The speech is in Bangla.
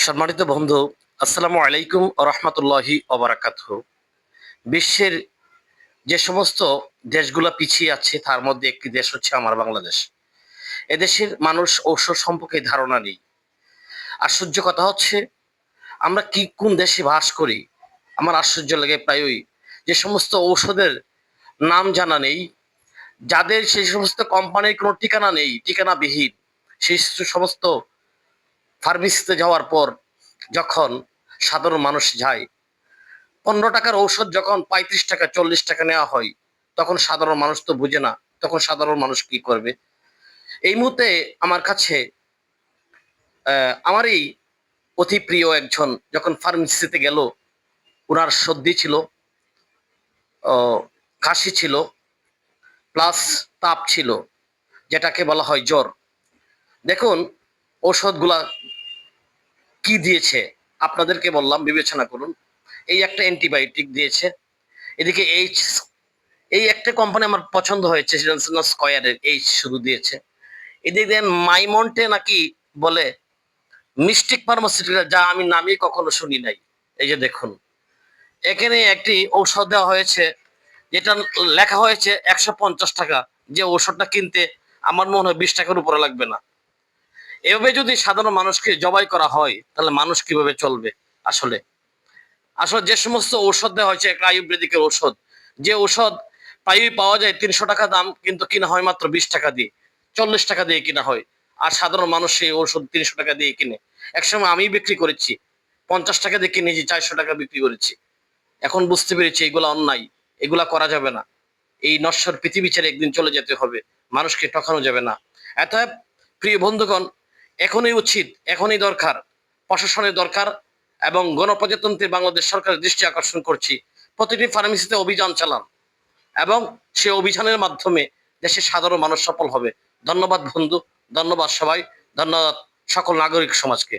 সম্মানিত বন্ধু, আসসালামু আলাইকুম ও রহমতুল্লাহি ওবারাকাতুহু। বিশ্বের যে সমস্ত দেশগুলো পিছিয়ে আছে তার মধ্যে একটি দেশ হচ্ছে আমার বাংলাদেশ। এদেশের মানুষ ঔষধ সম্পর্কে ধারণা নেই। আশ্চর্য কথা হচ্ছে আমরা কোন দেশে বাস করি। আমার আশ্চর্য লাগে প্রায়ই যে সমস্ত ঔষধের নাম জানা নেই, যাদের সেই সমস্ত কোম্পানির কোনো ঠিকানা নেই, ঠিকানাবিহীন সেই সমস্ত ফার্মেসিতে যাওয়ার পর যখন সাধারণ মানুষ যায়, 15 টাকার ঔষধ যখন 35 টাকা 40 টাকা নেওয়া হয়, তখন সাধারণ মানুষ তো বুঝে না, তখন সাধারণ মানুষ কি করবে। এই মুহূর্তে আমার কাছে আমারই অতি প্রিয় একজন যখন ফার্মেসিতে গেল, ওনার সর্দি ছিল, কাশি ছিল, প্লাস তাপ ছিল, যেটাকে বলা হয় জ্বর। দেখুন ঔষধগুলা কি দিয়েছে, আপনাদেরকে বললাম বিবেচনা করুন। এই একটা অ্যান্টিবায়োটিক দিয়েছে, এদিকে এই একটা কোম্পানি আমার পছন্দ হয়েছে, সেটা হচ্ছে স্কয়ারের শুধু দিয়েছে। এদিকে দেন মাইমন্টে নাকি বলে মিস্টিক ফার্মাসিউটিক্যাল, যা আমি নামই কখনো শুনি নাই। এই যে দেখুন, এখানে একটি ঔষধ দেওয়া হয়েছে, যেটা লেখা হয়েছে 150 টাকা, যে ঔষধটা কিনতে আমার মনে হয় 20 টাকার উপরে লাগবে না। এভাবে যদি সাধারণ মানুষকে জবাই করা হয়, তাহলে মানুষ কিভাবে চলবে? আসলে আসলে যে সমস্ত ঔষধ দেওয়া হয়েছে, একটা আয়ুর্বেদিকের ঔষধ, যে ঔষধ প্রায়ই পাওয়া যায় 300 টাকা দাম, কিন্তু কিনা হয় মাত্র 20 টাকা দিয়ে, 40 টাকা দিয়ে কিনা হয়। আর সাধারণ মানুষ সেই ঔষধ 300 টাকা দিয়ে কিনে। একসময় আমি বিক্রি করেছি, 50 টাকা দিয়ে কিনেছি, 400 টাকা বিক্রি করেছি। এখন বুঝতে পেরেছি এগুলা অন্যায়, এগুলা করা যাবে না। এই নশ্বর পৃথিবী ছেড়ে একদিন চলে যেতে হবে, মানুষকে ঠকানো যাবে না। এত প্রিয় বন্ধুগণ, এখনই উচিত, এখনই দরকার, প্রশাসনের দরকার, এবং গণপ্রজাতন্ত্রী বাংলাদেশ সরকারের দৃষ্টি আকর্ষণ করছি, প্রতিটি ফার্মেসিতে অভিযান চালান, এবং সে অভিযানের মাধ্যমে দেশের সাধারণ মানুষ সফল হবে। ধন্যবাদ বন্ধু, ধন্যবাদ সবাই, ধন্যবাদ সকল নাগরিক সমাজকে।